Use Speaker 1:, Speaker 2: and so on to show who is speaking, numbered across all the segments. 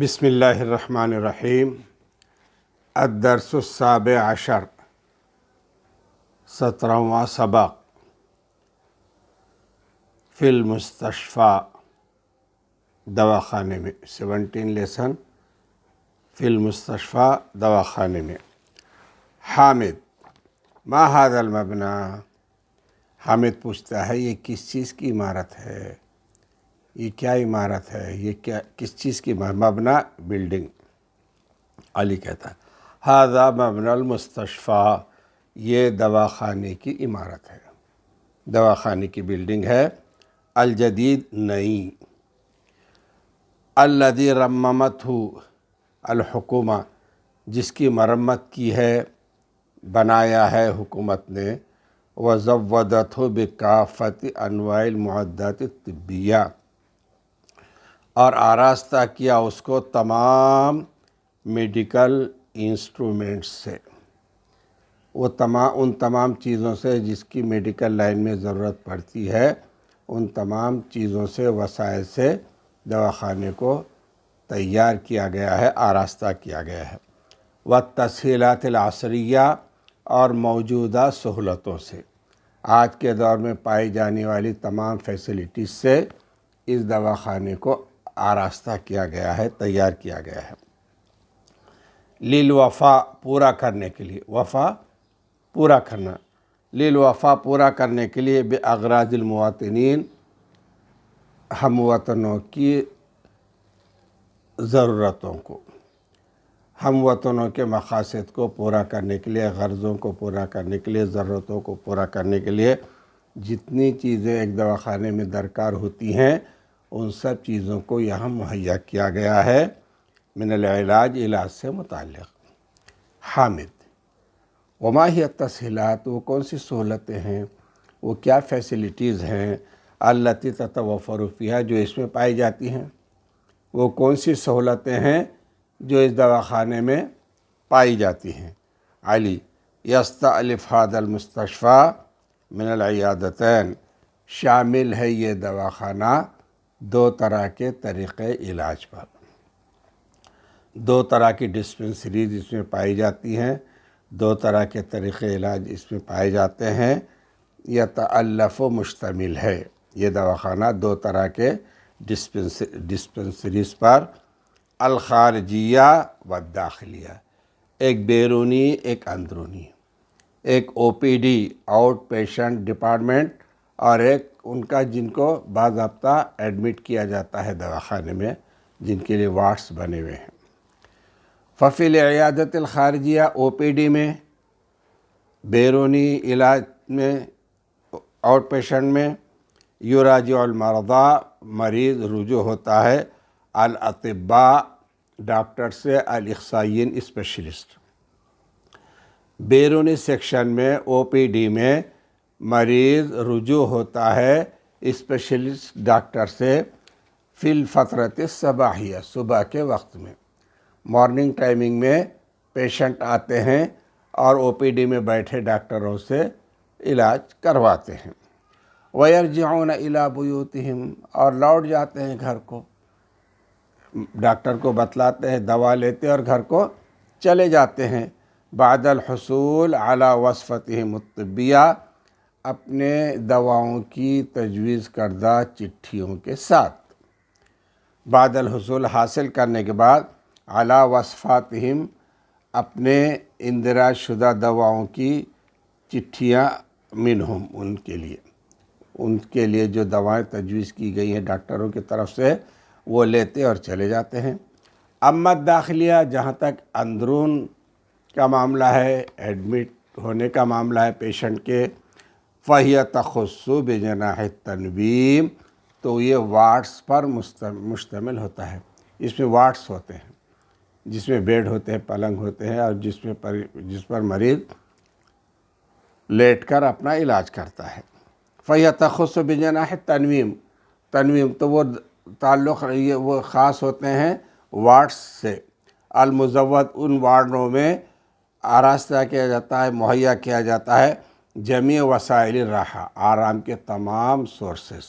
Speaker 1: بسم اللہ الرحمن الرحیم۔ الدرس السابع عشر، 17واں سبق، فی المستشفیٰ، دواخانے میں۔ 17 لیسن فی المستشفیٰ، دواخانے میں۔ حامد، ما هذا المبنى؟ حامد پوچھتا ہے یہ کس چیز کی عمارت ہے؟ یہ کیا عمارت ہے؟ یہ کیا کس چیز کی مبنی؟ بلڈنگ۔ علی کہتا ہے ھذا مبنی المستشفیٰ، یہ دواخانے کی عمارت ہے، دواخانے کی بلڈنگ ہے۔ الجدید، نئی۔ الذی رممتہ الحکومہ، جس کی مرمت کی ہے، بنایا ہے حکومت نے۔ وزودتہ بکافۃ انواع المعدات الطبیہ، اور آراستہ کیا اس کو تمام میڈیکل انسٹرومنٹس سے، ان تمام چیزوں سے جس کی میڈیکل لائن میں ضرورت پڑتی ہے، ان تمام چیزوں سے، وسائل سے دواخانے کو تیار کیا گیا ہے، آراستہ کیا گیا ہے۔ والتسہیلات العصریہ، اور موجودہ سہولتوں سے، آج کے دور میں پائی جانے والی تمام فیسلٹیز سے اس دواخانے کو آراستہ کیا گیا ہے، تیار کیا گیا ہے۔ للوفا، پورا کرنے کے لیے، وفا پورا کرنا، للوفا پورا کرنے کے لیے، باغراض المواطنین، ہم وطنوں کی ضرورتوں کو، ہم وطنوں کے مقاصد کو پورا کرنے کے لیے، غرضوں کو پورا کرنے کے لیے، ضرورتوں کو پورا کرنے کے لیے جتنی چیزیں ایک دواخانے میں درکار ہوتی ہیں، ان سب چیزوں کو یہاں مہیا کیا گیا ہے۔ من العلاج، علاج سے متعلق۔ حامد، وما ہی التسہیلات، وہ کون سی سہولتیں ہیں، وہ کیا فیسلٹیز ہیں، التی تتوفر فیہا، جو اس میں پائی جاتی ہیں، وہ کون سی سہولتیں ہیں جو اس دواخانے میں پائی جاتی ہیں۔ علی، یستألف ھذا المستشفیٰ من العیادتین، شامل ہے یہ دواخانہ دو طرح کے طریقے علاج پر، دو طرح کی ڈسپنسریز اس میں پائی جاتی ہیں، دو طرح کے طریقے علاج اس میں پائے جاتے ہیں۔ یتألف، مشتمل ہے یہ دواخانہ دو طرح کے ڈسپنسریز پر، الخارجیہ والداخلیہ، ایک بیرونی، ایک اندرونی، ایک O P D, out patient department, اور ایک ان کا جن کو باضابطہ ایڈمٹ کیا جاتا ہے دواخانے میں، جن کے لیے وارڈس بنے ہوئے ہیں۔ ففی العیادت الخارجیہ، او پی ڈی میں، بیرونی علاج میں، آؤٹ پیشنٹ میں، یراجع المرضى، مریض رجوع ہوتا ہے، الاطباء، ڈاکٹر سے، الاخصائیین، اسپیشلسٹ۔ بیرونی سیکشن میں، او پی ڈی میں، مریض رجوع ہوتا ہے اسپیشلسٹ ڈاکٹر سے، فی الفترۃ الصباحیہ، صبح کے وقت میں، مارننگ ٹائمنگ میں پیشنٹ آتے ہیں اور او پی ڈی میں بیٹھے ڈاکٹروں سے علاج کرواتے ہیں۔ وَيَرْجِعُونَ إِلَىٰ بُيُوتِهِمْ، اور لوٹ جاتے ہیں گھر کو، ڈاکٹر کو بتلاتے ہیں، دوا لیتے اور گھر کو چلے جاتے ہیں۔ بعد الحصول علی وصفتہم الطبیہ، اپنے دواؤں کی تجویز کردہ چٹھیوں کے ساتھ، بعد الحصول، حاصل کرنے کے بعد، علی وصفاتہم، اپنے اندراج شدہ دواؤں کی چٹھیاں، منہم، ان کے لیے جو دوائیں تجویز کی گئی ہیں ڈاکٹروں کی طرف سے، وہ لیتے اور چلے جاتے ہیں۔ اما داخلیہ، جہاں تک اندرون کا معاملہ ہے، ایڈمٹ ہونے کا معاملہ ہے پیشنٹ کے، فَهِيَ تَخُصُّ بِجَنَاحِ التَّنْوِيمِ، تو یہ وارڈس پر مشتمل ہوتا ہے۔ اس میں وارڈس ہوتے ہیں جس میں بیڈ ہوتے ہیں، پلنگ ہوتے ہیں، اور جس پر مریض لیٹ کر اپنا علاج کرتا ہے۔ فَهِيَ تَخُصُّ بِجَنَاحِ التَّنْوِيمِ، تنویم تو وہ تعلق، وہ خاص ہوتے ہیں وارڈس سے۔ المزود، ان وارڈوں میں آراستہ کیا جاتا ہے، مہیا کیا جاتا ہے، جمیع وسائل الراحہ، آرام کے تمام سورسز،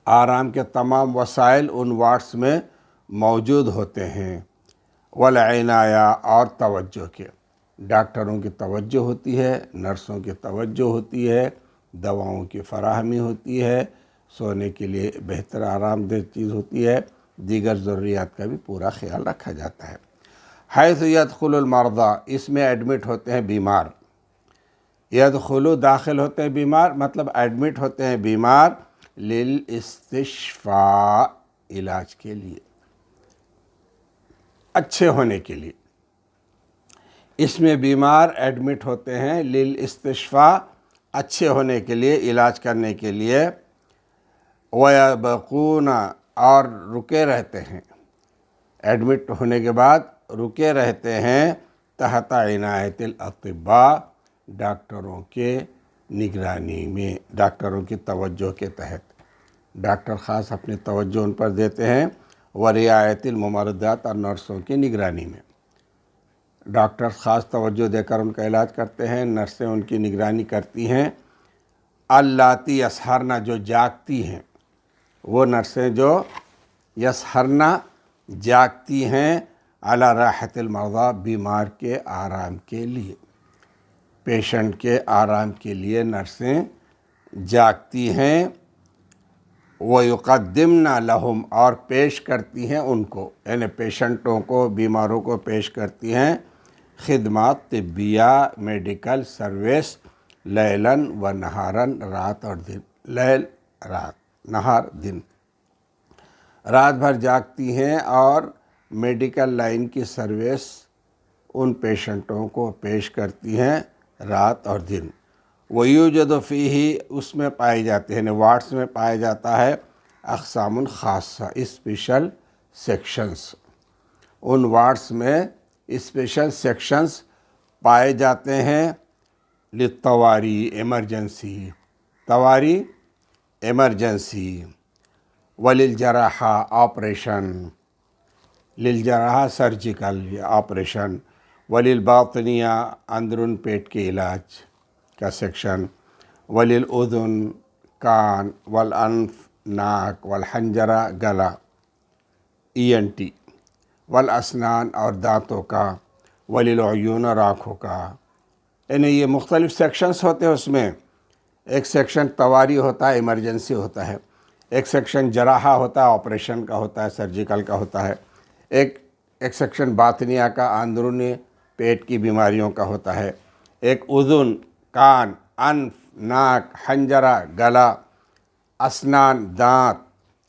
Speaker 1: آرام کے تمام وسائل ان وارڈس میں موجود ہوتے ہیں، والعنایہ اور توجہ کے، ڈاکٹروں کی توجہ ہوتی ہے، نرسوں کی توجہ ہوتی ہے، دواؤں کی فراہمی ہوتی ہے، سونے کے لیے بہتر آرام دہ چیز ہوتی ہے، دیگر ضروریات کا بھی پورا خیال رکھا جاتا ہے۔ حیث یدخل المرضى، اس میں ایڈمٹ ہوتے ہیں بیمار، یدخلو داخل ہوتے ہیں بیمار مطلب ایڈمٹ ہوتے ہیں بیمار، للاستشفاء علاج کے لیے، اچھے ہونے کے لیے، اس میں بیمار ایڈمٹ ہوتے ہیں للاستشفاء اچھے ہونے کے لیے، علاج کرنے کے لیے، وَيَبْقُونَ اور رکے رہتے ہیں، ایڈمٹ ہونے کے بعد رکے رہتے ہیں تحت عنایت الاطباء، ڈاکٹروں کے نگرانی میں، ڈاکٹروں کی توجہ کے تحت، ڈاکٹر خاص اپنی توجہ ان پر دیتے ہیں، ورعایت الممرضات اور نرسوں کی نگرانی میں، ڈاکٹر خاص توجہ دے کر ان کا علاج کرتے ہیں، نرسیں ان کی نگرانی کرتی ہیں، اللاتی یسہرن جو جاگتی ہیں، وہ نرسیں جو یسہرن جاگتی ہیں، علی راحت المرضى بیمار کے آرام کے لیے، پیشنٹ کے آرام کے لیے نرسیں جاگتی ہیں، وَيُقَدِّمْنَ لَهُمْ اور پیش کرتی ہیں ان کو، یعنی پیشنٹوں کو، بیماروں کو پیش کرتی ہیں خدمات طبیہ، میڈیکل سروس، لیلاً و نہاراً، رات اور دن، لیل رات، نہار دن، رات بھر جاگتی ہیں اور میڈیکل لائن کی سروس ان پیشنٹوں کو پیش کرتی ہیں رات اور دن۔ وَيُوجَدُ فِيهِ اس میں پائے جاتے ہیں، وارڈس میں پایا جاتا ہے، اقسام خاصہ اسپیشل سیکشنز، ان وارڈس میں اسپیشل سیکشنز پائے جاتے ہیں، للطواری ایمرجنسی، طواری ایمرجنسی، وللجراحہ آپریشن، للجراحہ سرجیکل یا آپریشن، وللباطنیہ اندرون پیٹ کے علاج کا سیکشن، وللاذن کان، والانف ناک، والحنجرہ گلا ENT، والاسنان اور دانتوں کا، وللعیون اور آنکھوں کا، یعنی یہ مختلف سیکشنز ہوتے ہیں، اس میں ایک سیکشن طواری ہوتا ہے، ایمرجنسی ہوتا ہے، ایک سیکشن جراحہ ہوتا ہے، آپریشن کا ہوتا ہے، سرجیکل کا ہوتا ہے، ایک سیکشن باطنیہ کا، اندرونی پیٹ کی بیماریوں کا ہوتا ہے، ایک اذن، کان، انف، ناک، حنجرہ گلا، اسنان دانت،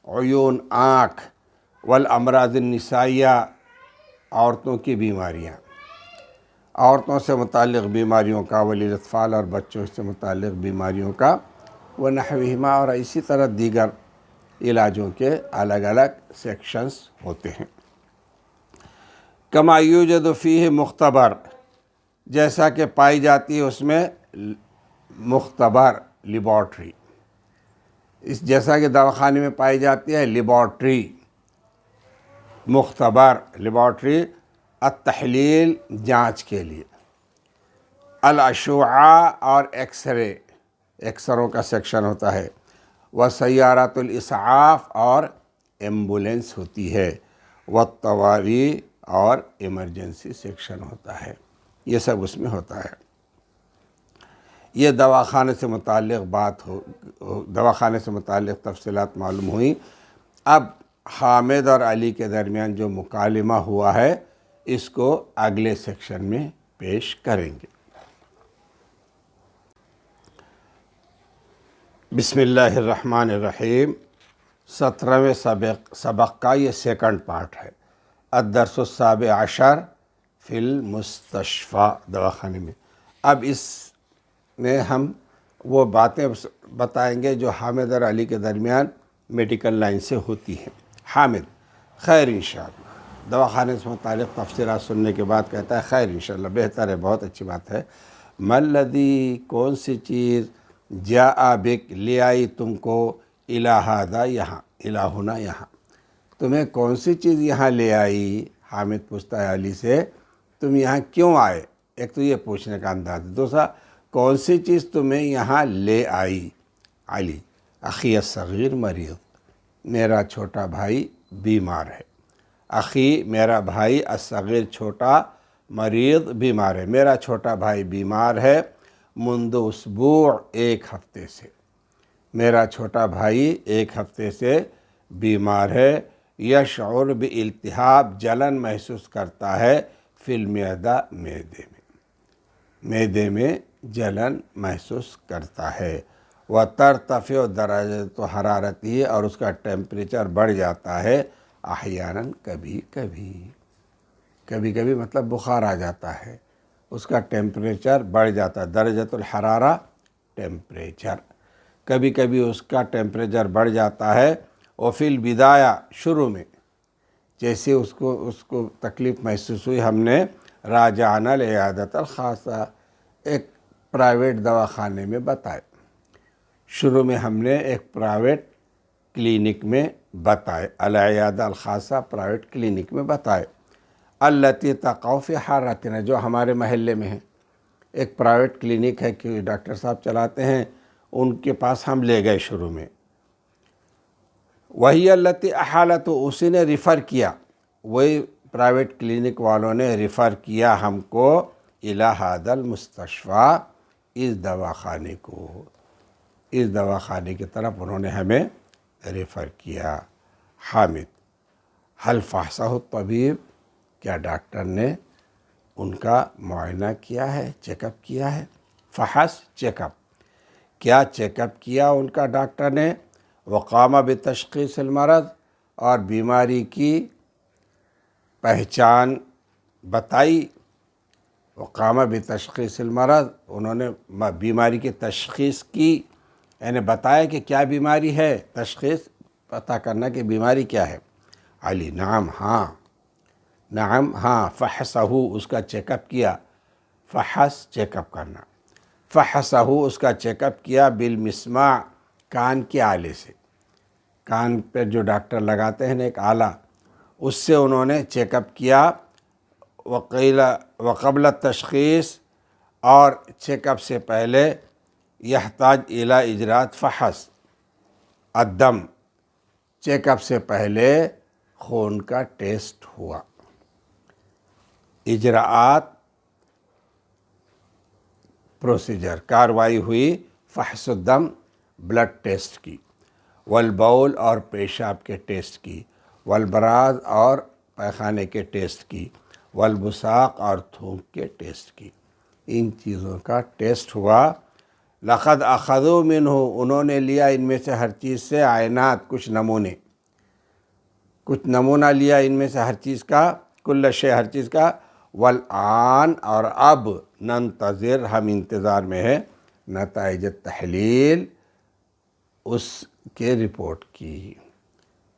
Speaker 1: عیون آنکھ، والامراض النسائیہ عورتوں کی بیماریاں، عورتوں سے متعلق بیماریوں کا، وللاطفال اور بچوں سے متعلق بیماریوں کا، ونحوہما اور اسی طرح دیگر علاجوں کے الگ الگ سیکشنز ہوتے ہیں۔ کما یوجد فیہ مختبر، جیسا کہ پائی جاتی ہے اس میں مختبر لیبارٹری، اس جیسا کہ دواخانے میں پائی جاتی ہے لیبارٹری، مختبر لیبارٹری، التحلیل جانچ کے لیے، الاشعہ اور ایکسروں کا سیکشن ہوتا ہے، وسیارات الاسعاف اور ایمبولینس ہوتی ہے، والطواری اور ایمرجنسی سیکشن ہوتا ہے، یہ سب اس میں ہوتا ہے۔ یہ دواخانے سے متعلق دواخانے سے متعلق تفصیلات معلوم ہوئیں۔ اب حامد اور علی کے درمیان جو مکالمہ ہوا ہے اس کو اگلے سیکشن میں پیش کریں گے۔ بسم اللہ الرحمن الرحیم، 17ویں سبق کا یہ سیکنڈ پارٹ ہے، الدرس السابع عشر فی المستشفى، دواخانے میں۔ اب اس میں ہم وہ باتیں بتائیں گے جو حامد اور علی کے درمیان میڈیکل لائن سے ہوتی ہیں۔ حامد: خیر انشاءاللہ۔ دواخانے سے متعلق تفسیرات سننے کے بعد کہتا ہے خیر انشاءاللہ، بہتر ہے، بہت اچھی بات ہے۔ ما الذی، کون سی چیز، جاء بک، لے آئی تم کو، الی ھذا، یہاں، الی ہنا، یہاں، تمہیں کون سی چیز یہاں لے آئی؟ حامد پوچھتا ہے علی سے تم یہاں کیوں آئے؟ ایک تو یہ پوچھنے کا انداز، دوسرا کون سی چیز تمہیں یہاں لے آئی؟ علی: اخی الصغیر مریض، میرا چھوٹا بھائی بیمار ہے۔ اخی میرا بھائی الصغیر چھوٹا مریض بیمار ہے، میرا چھوٹا بھائی بیمار ہے منذ اسبوع ایک ہفتے سے، میرا چھوٹا بھائی ایک ہفتے سے بیمار ہے، یشعر بالتہاب جلن محسوس کرتا ہے فی المعدہ معدے میں جلن محسوس کرتا ہے، وترتفع درجۃ حرارتی اور اس کا ٹیمپریچر بڑھ جاتا ہے احیاناً کبھی کبھی مطلب بخار آ جاتا ہے، اس کا ٹیمپریچر بڑھ جاتا ہے، درجۃ الحرارہ ٹیمپریچر، کبھی کبھی اس کا ٹیمپریچر بڑھ جاتا ہے، وفی البدایہ شروع میں جیسے اس کو تکلیف محسوس ہوئی ہم نے راجعنا العیادۃ الخاصہ ایک پرائیویٹ دواخانے میں بتائے، شروع میں ہم نے ایک پرائیویٹ کلینک میں بتائے، العیادہ الخاصہ پرائیویٹ کلینک میں بتائے، التی تقع فی حارتنا جو ہمارے محلے میں ہے، ایک پرائیویٹ کلینک ہے کہ ڈاکٹر صاحب چلاتے ہیں، ان کے پاس ہم لے گئے شروع میں، وہی التی احالت اسی نے ریفر کیا، وہی پرائیویٹ کلینک والوں نے ریفر کیا ہم کو الی ھذا المستشفی اس دواخانے کو، اس دواخانے کی طرف انہوں نے ہمیں ریفر کیا۔ حامد حل فحصہ الطبیب کیا ڈاکٹر نے ان کا معائنہ کیا ہے، چیک اپ کیا ہے؟ فحص چیک اپ، کیا چیک اپ کیا ان کا ڈاکٹر نے؟ وقام بتشخیص المرض اور بیماری کی پہچان بتائی، وقام بتشخیص المرض انہوں نے بیماری کی تشخیص کی، یعنی بتایا کہ کیا بیماری ہے، تشخیص پتہ کرنا کہ بیماری کیا ہے۔ علی نعم ہاں، فحصہ اس کا چیک اپ کیا، فحص چیک اپ کرنا، فحصہ اس کا چیک اپ کیا بالمسماع کان کے آلے سے، کان پہ جو ڈاکٹر لگاتے ہیں نا ایک آلہ، اس سے انہوں نے چیک اپ کیا، وقبل التشخیص اور چیک اپ سے پہلے یحتاج الی اجراءات فحص الدم، چیک اپ سے پہلے خون کا ٹیسٹ ہوا، اجراءات پروسیجر کاروائی ہوئی، فحص الدم بلڈ ٹیسٹ کی، والبول اور پیشاب کے ٹیسٹ کی، والبراز اور پیخانے کے ٹیسٹ کی، والبصاق اور تھوک کے ٹیسٹ کی، ان چیزوں کا ٹیسٹ ہوا۔ لقد اخذوا منہ انہوں نے لیا ان میں سے ہر چیز سے عینات کچھ نمونہ لیا ان میں سے ہر چیز کا، کل شے ہر چیز کا، والآن اور اب ننتظر ہم انتظار میں ہے، نتائج التحلیل اس کے رپورٹ کی،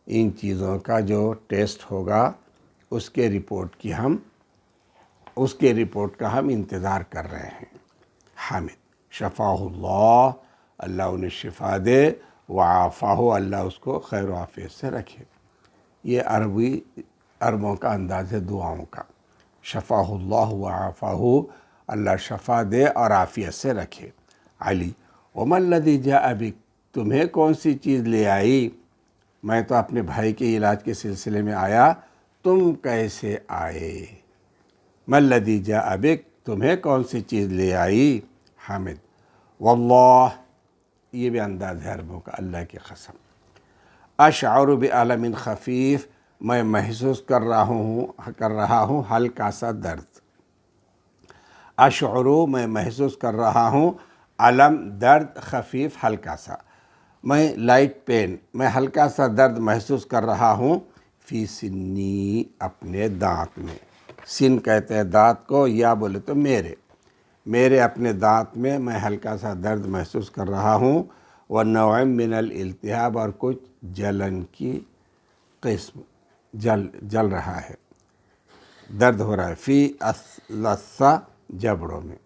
Speaker 1: ان چیزوں کا جو ٹیسٹ ہوگا اس کے رپورٹ کا ہم انتظار کر رہے ہیں۔ حامد شفاہ اللہ، اللہ انہیں شفا دے، وعافاہ اللہ اس کو خیر و عافیت سے رکھے، یہ عربوں کا انداز ہے دعاؤں کا، شفاہ اللہ وعافاہ اللہ شفا دے اور عافیت سے رکھے۔ علی وما الذی جاء بک تمہیں کون سی چیز لے آئی؟ میں تو اپنے بھائی کے علاج کے سلسلے میں آیا، تم کیسے آئے؟ ما الذی جاء بک تمہیں کون سی چیز لے آئی؟ حامد واللہ یہ بھی انداز ہے عربوں کا، اللہ کی قسم، اشعر بعلم خفیف میں محسوس کر رہا ہوں ہلکا سا درد، اشعر میں محسوس کر رہا ہوں، علم درد، خفیف ہلکا سا، میں لائٹ پین میں ہلکا سا درد محسوس کر رہا ہوں، فی سنی اپنے دانت میں، سن کہتے ہیں دانت کو، یا بولے تو میرے اپنے دانت میں میں ہلکا سا درد محسوس کر رہا ہوں، ونوع من الالتہاب اور کچھ جلن کی قسم، جل رہا ہے، درد ہو رہا ہے، فی الثلث جبڑوں میں،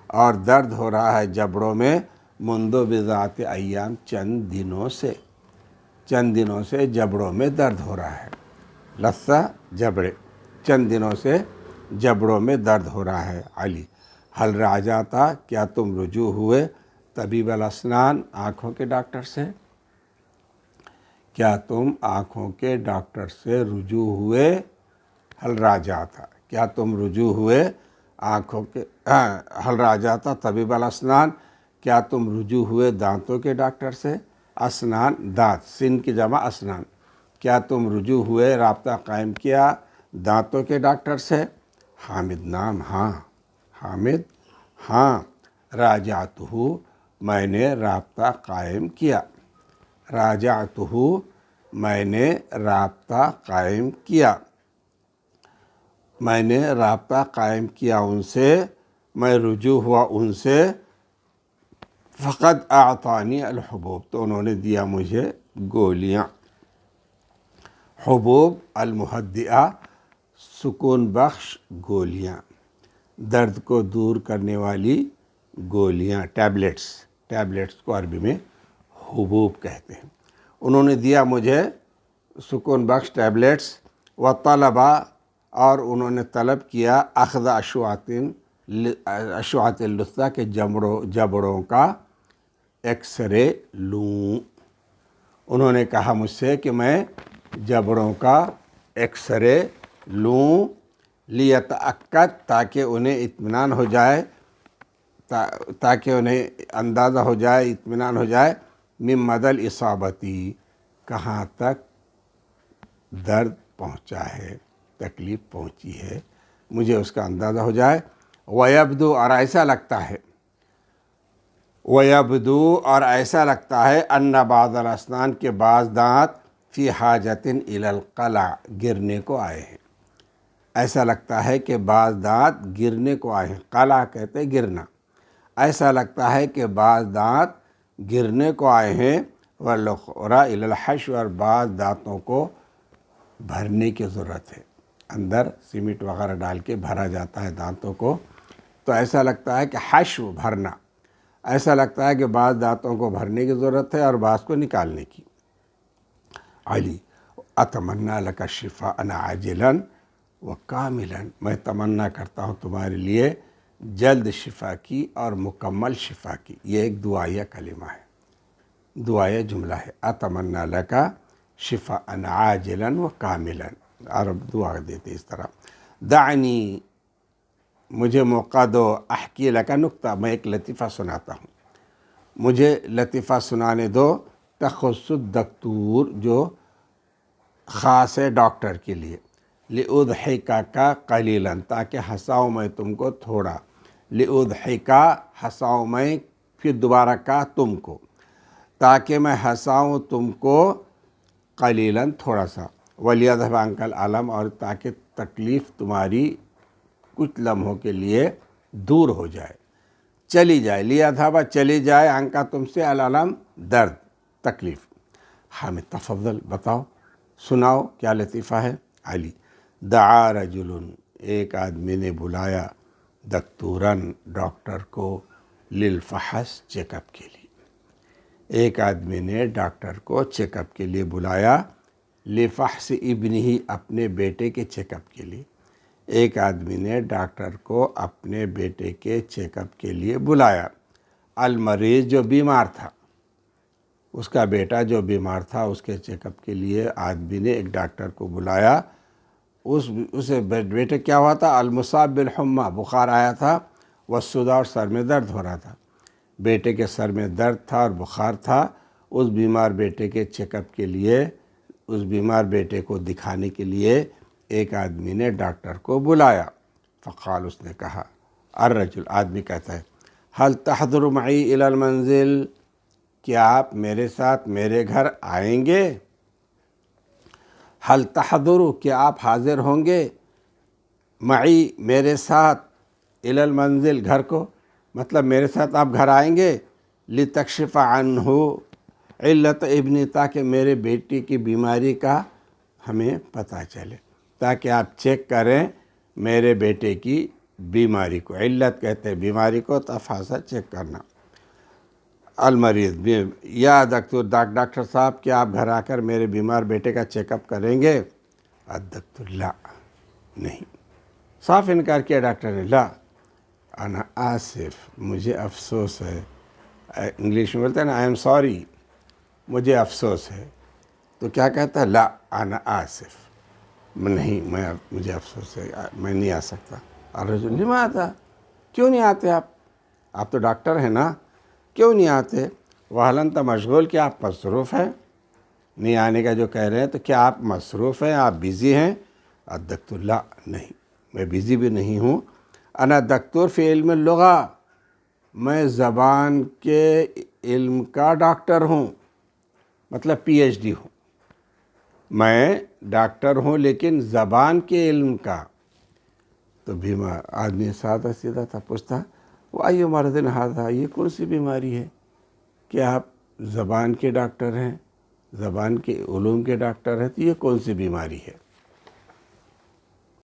Speaker 1: اور درد ہو رہا ہے جبڑوں میں، منذ بضعۃ ایام چند دنوں سے جبڑوں میں درد ہو رہا ہے، لثہ جبڑے، چند دنوں سے جبڑوں میں درد ہو رہا ہے۔ علی حل راجعتا کیا تم رجوع ہوئے طبیب الاسنان آنکھوں کے ڈاکٹر سے؟ کیا تم آنکھوں کے ڈاکٹر سے رجوع ہوئے؟ حل راجعتا، کیا تم رجوع ہوئے آنکھوں کے حل راجعتا طبیب الاسنان، کیا تم رجوع ہوئے دانتوں کے ڈاکٹر سے؟ اسنان دانت، سن کی جمع اسنان، کیا تم رجوع ہوئے رابطہ قائم کیا دانتوں کے ڈاکٹر سے؟ حامد نام ہاں، حامد ہاں، راجعتہ میں نے رابطہ قائم کیا، راجعتہ میں نے رابطہ قائم کیا، میں نے رابطہ قائم کیا ان سے، میں رجوع ہوا ان سے، فقد اعطانی الحبوب، تو انہوں نے دیا مجھے گولیاں، حبوب المہدئہ سکون بخش گولیاں، درد کو دور کرنے والی گولیاں، ٹیبلٹس کو عربی میں حبوب کہتے ہیں۔ انہوں نے دیا مجھے سکون بخش ٹیبلٹس، و طلبہ اور انہوں نے طلب کیا اخذ اشعۃ اللثہ کے جبڑوں کا ایکس رے لوں، انہوں نے کہا مجھ سے کہ میں جبڑوں کا ایکس رے لوں، لیتأکد تاکہ انہیں اطمینان ہو جائے، تاکہ انہیں اندازہ ہو جائے، اطمینان ہو جائے، من مدى الاصابتی کہاں تک درد پہنچا ہے، تکلیف پہنچی ہے، مجھے اس کا اندازہ ہو جائے۔ ویبدو اور ایسا لگتا ہے، ویبدو اور ایسا لگتا ہے، ان بعض الاسنان کے بعض دانت فی حاجت الی القلع گرنے کو آئے ہیں، ایسا لگتا ہے کہ بعض دانت گرنے کو آئے ہیں، قلع کہتے ہیں گرنا، ایسا لگتا ہے کہ بعض دانت گرنے کو آئے ہیں، والاخری الی الحشو اور بعض دانتوں کو بھرنے کی ضرورت ہے، اندر سیمنٹ وغیرہ ڈال کے بھرا جاتا ہے دانتوں کو، تو ایسا لگتا ہے کہ حشو بھرنا، ایسا لگتا ہے کہ بعض دانتوں کو بھرنے کی ضرورت ہے اور بعض کو نکالنے کی۔ علی اتمنی لک الشفاء عاجلا و کاملا، میں تمنا کرتا ہوں تمہارے لیے جلد شفا کی اور مکمل شفا کی، یہ ایک دعائیہ کلمہ ہے، دعائیہ جملہ ہے، اتمنی لک شفاء عاجلا و کاملا، عرب دعا دیتے اس طرح۔ دعنی مجھے موقع دو، احکی لک نکتہ، میں ایک لطیفہ سناتا ہوں، مجھے لطیفہ سنانے دو، تخص الدکتور جو خاص ہے ڈاکٹر کے لیے، لأضحکک قلیلا تاکہ ہنساؤں میں تم کو تھوڑا، لأضحک ہنساؤں میں، پھر دوبارہ کہا تم کو، تاکہ میں ہنساؤں تم کو، قلیلا تھوڑا سا، ولیذھب عنک الالم اور تاکہ تکلیف تمہاری کچھ لمحوں کے لیے دور ہو جائے، چلی جائے، لیذھب چلی جائے، عنک تم سے، الالم درد، تکلیف۔ حامد تفضل بتاؤ، سناؤ کیا لطیفہ ہے؟ علی دعا رجل ایک آدمی نے بلایا، دکتوراً ڈاکٹر کو، للفحص چیک اپ کے لیے، ایک آدمی نے ڈاکٹر کو چیک اپ کے لیے بلایا، لفحص ابنہ اپنے بیٹے کے چیک اپ کے لیے، ایک آدمی نے ڈاکٹر کو اپنے بیٹے کے چیک اپ کے لیے بلایا، المریض جو بیمار تھا، اس کا بیٹا جو بیمار تھا، اس کے چیک اپ کے لیے آدمی نے ایک ڈاکٹر کو بلایا، اسے بیٹے کیا ہوا تھا؟ المصاب بالحمى بخار آیا تھا، والصداع اور سر میں درد ہو رہا تھا، بیٹے کے سر میں درد تھا اور بخار تھا، اس بیمار بیٹے کے چیک اپ کے لیے، اس بیمار بیٹے کو دکھانے کے لیے ایک آدمی نے ڈاکٹر کو بلایا، فقال اس نے کہا، الرجل آدمی کہتا ہے، هل تحضر معي الى المنزل کیا آپ میرے ساتھ میرے گھر آئیں گے؟ هل تحضر کیا آپ حاضر ہوں گے؟ معی میرے ساتھ، الى المنزل گھر کو، مطلب میرے ساتھ آپ گھر آئیں گے، لتکشف عنہ علت ابنی تاکہ میرے بیٹی کی بیماری کا ہمیں پتہ چلے، تاکہ آپ چیک کریں میرے بیٹے کی بیماری کو، علت کہتے ہیں بیماری کو، تفحص چیک کرنا، المریض یا ڈاکٹر صاحب کیا آپ گھر آ کر میرے بیمار بیٹے کا چیک اپ کریں گے؟ الدکتور لا نہیں، صاف انکار کیا ڈاکٹر نے، لا انا آصف مجھے افسوس ہے، انگلش میں بولتے ہیں نا آئی ایم سوری، مجھے افسوس ہے، تو کیا کہتا ہے؟ لا انا آصف نہیں مجھے افسوس ہے، میں نہیں آ سکتا۔ الرجل لماذا، کیوں نہیں آتے آپ تو ڈاکٹر ہیں نا، کیوں نہیں آتے؟ وہل انت مشغول، کیا آپ مصروف ہیں؟ نہیں آنے کا جو کہہ رہے ہیں تو کیا آپ مصروف ہیں، آپ بیزی ہیں؟ الدکتور لا، نہیں میں بیزی بھی نہیں ہوں۔ انا دکتور فی علم اللغہ، میں زبان کے علم کا ڈاکٹر ہوں، مطلب پی ایچ ڈی ہوں۔ میں ڈاکٹر ہوں لیکن زبان کے علم کا۔ تو بیمار آدمی سادہ سیدھا تھا، پوچھتا وہ آئیے مرض ھذا، یہ کون سی بیماری ہے کہ آپ زبان کے ڈاکٹر ہیں، زبان کے علوم کے ڈاکٹر ہیں، تو یہ کون سی بیماری ہے؟